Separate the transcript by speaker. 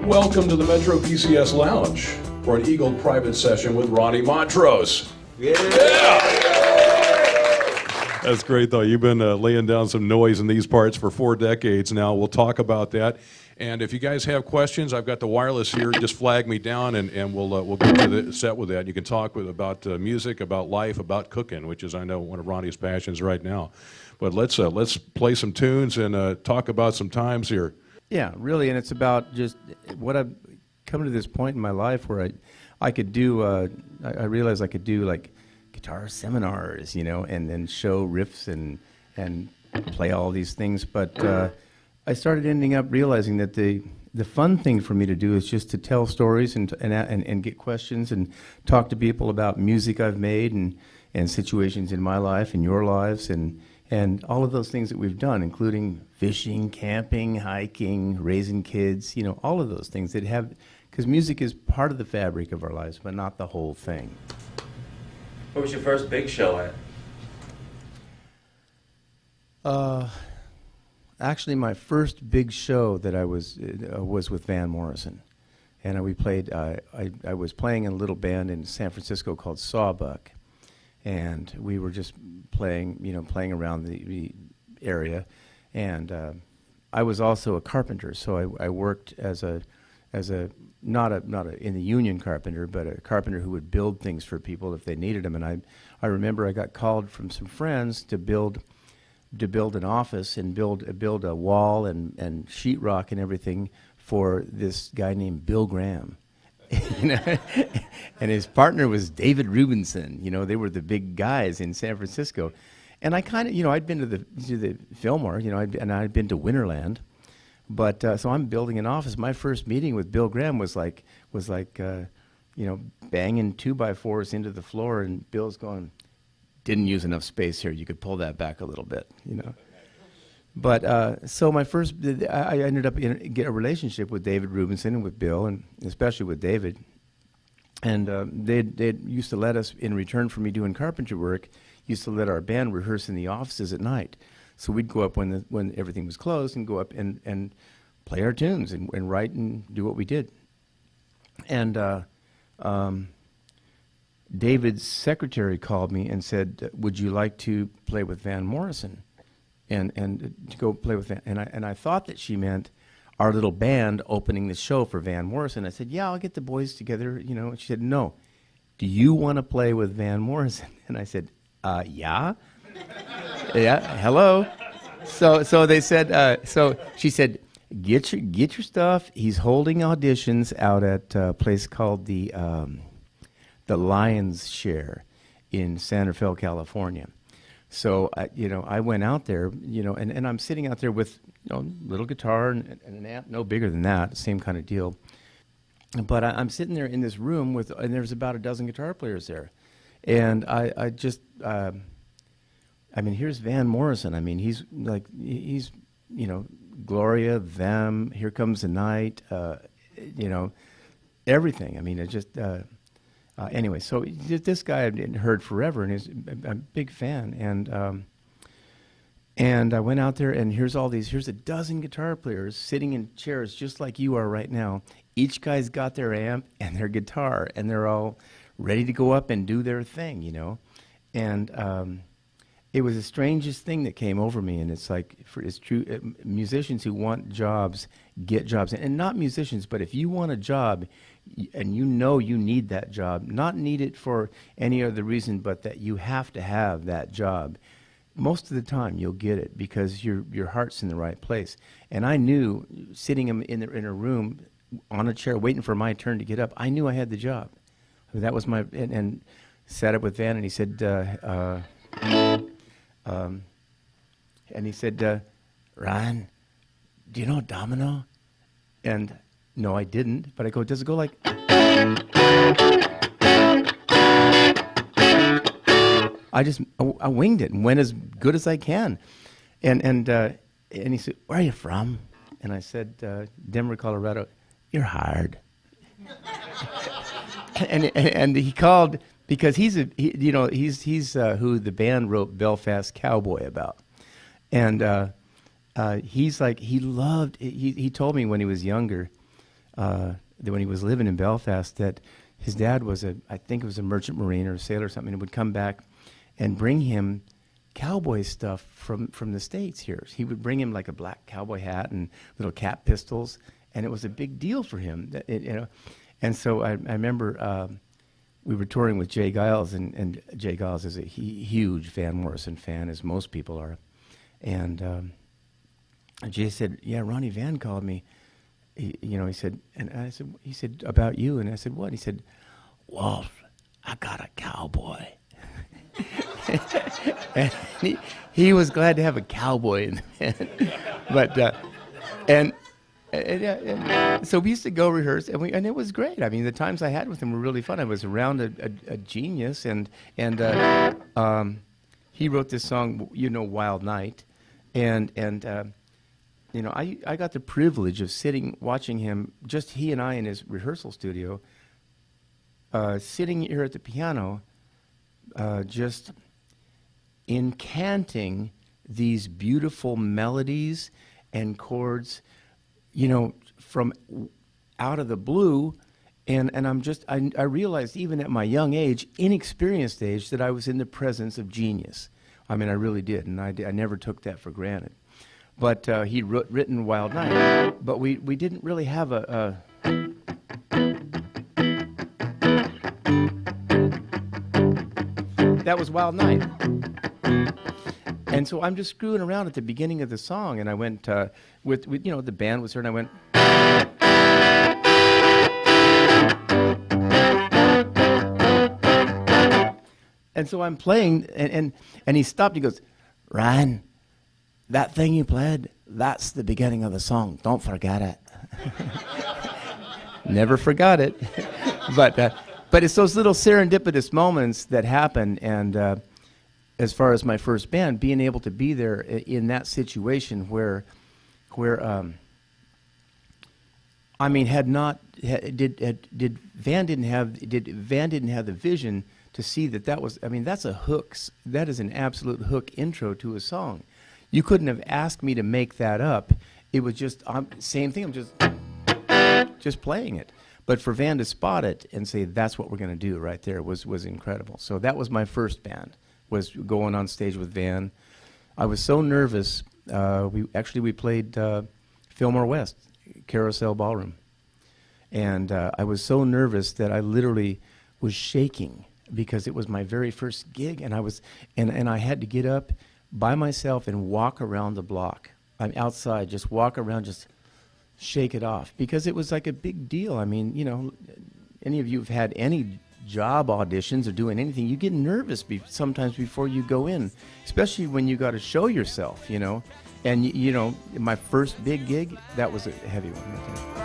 Speaker 1: Welcome to the Metro PCS Lounge for an Eagle private session with Ronnie Montrose. Yeah! That's great, though. You've been laying down some noise in these parts for 4 decades now. We'll talk about that. And if you guys have questions, I've got the wireless here. Just flag me down, and we'll get to the set with that. You can talk about music, about life, about cooking, which is, I know, one of Ronnie's passions right now. But let's play some tunes and talk about some times here.
Speaker 2: Yeah, really, and it's about just what I've come to this point in my life where I could do. I realized I could do like guitar seminars, and then show riffs and play all these things. But I started ending up realizing that the fun thing for me to do is just to tell stories and get questions and talk to people about music I've made and situations in my life and your lives and all of those things that we've done, including fishing, camping, hiking, raising kids, all of those things that have, because music is part of the fabric of our lives, but not the whole thing.
Speaker 3: What was your first big show at?
Speaker 2: Actually, my first big show that I was with Van Morrison, and we played. I was playing in a little band in San Francisco called Sawbuck, and we were just playing around the area, and I was also a carpenter, so I worked as a not in the union carpenter, but a carpenter who would build things for people if they needed them. And I remember I got called from some friends to build an office and build a wall and sheetrock and everything for this guy named Bill Graham. And his partner was David Rubinson. They were the big guys in San Francisco. And I kind of, I'd been to the Fillmore, and I'd been to Winterland. But so I'm building an office. My first meeting with Bill Graham was like banging 2x4s into the floor, and Bill's going, "Didn't use enough space here. You could pull that back a little bit, But so I ended up get a relationship with David Rubinson and with Bill, and especially with David. And they used to let us, in return for me doing carpentry work, used to let our band rehearse in the offices at night. So we'd go up when everything was closed and go up and play our tunes and write and do what we did. And David's secretary called me and said, "Would you like to play with Van Morrison?" And to go play with Van. And I thought that she meant our little band opening the show for Van Morrison. I said, "Yeah, I'll get the boys together." And she said, "No. Do you want to play with Van Morrison?" And I said, "Yeah." Yeah, hello. So they said. So she said, "Get your stuff." He's holding auditions out at a place called the Lion's Share in Santa Fe, California. So I went out there, and I'm sitting out there with little guitar and an amp, no bigger than that, same kind of deal. But I'm sitting there in this room and there's about a dozen guitar players there, and I just. Here's Van Morrison. He's Gloria, Them, Here Comes the Night, everything. It just, anyway, so this guy I'd heard forever, and I'm a big fan. And I went out there, and here's a dozen guitar players sitting in chairs just like you are right now. Each guy's got their amp and their guitar, and they're all ready to go up and do their thing, And it was the strangest thing that came over me, and it's like, it's true, musicians who want jobs get jobs. And not musicians, but if you want a job, and you need that job, not need it for any other reason, but that you have to have that job, most of the time you'll get it because your heart's in the right place. And I knew, sitting in a room on a chair waiting for my turn to get up, I knew I had the job. That was my, and sat up with Van, and he said, "Ron, do you know Domino?" And no, I didn't. But I go, "Does it go like?" I winged it and went as good as I can. And he said, "Where are you from?" And I said, "Denver, Colorado." "You're hired." and he called. Because he's who the band wrote Belfast Cowboy about, and he told me when he was younger, that when he was living in Belfast, that his dad was I think it was a merchant marine or a sailor or something, and would come back and bring him cowboy stuff from the States here. He would bring him like a black cowboy hat and little cap pistols, and it was a big deal for him. And so I remember we were touring with Jay Giles, and Jay Giles is a huge Van Morrison fan, as most people are. And Jay said, "Yeah, Ronnie Van called me." He said, and I said, he said, "About you?" And I said, "What?" He said, "Wolf, I got a cowboy." And he was glad to have a cowboy in the band. But and so we used to go rehearse, and it was great. I mean, the times I had with him were really fun. I was around a genius, and he wrote this song, Wild Night, and I got the privilege of watching him, just he and I in his rehearsal studio, sitting here at the piano, just incanting these beautiful melodies and chords, from out of the blue. And I realized, even at my young age, inexperienced age, that I was in the presence of genius. I mean, I really did, and I never took that for granted. But he'd written Wild Night, but we didn't really have a that was Wild Night. And so I'm just screwing around at the beginning of the song, and I went with the band was there, and I went. And so I'm playing, and he stopped. He goes, "Ryan, that thing you played, that's the beginning of the song. Don't forget it." Never forgot it. But it's those little serendipitous moments that happen, and as far as my first band, being able to be there in that situation where I mean, did Van didn't have the vision to see that was, I mean, that is an absolute hook intro to a song. You couldn't have asked me to make that up. It was just same thing. I'm just playing it. But for Van to spot it and say that's what we're going to do right there was incredible. So that was my first band, was going on stage with Van. I was so nervous. We played Fillmore West, Carousel Ballroom, and I was so nervous that I literally was shaking because it was my very first gig, and I had to get up by myself and walk around the block. I'm outside, just walk around, just shake it off, because it was like a big deal. I mean, any of you have had any job auditions or doing anything, you get nervous sometimes before you go in, especially when you got to show yourself, And my first big gig, that was a heavy one right there.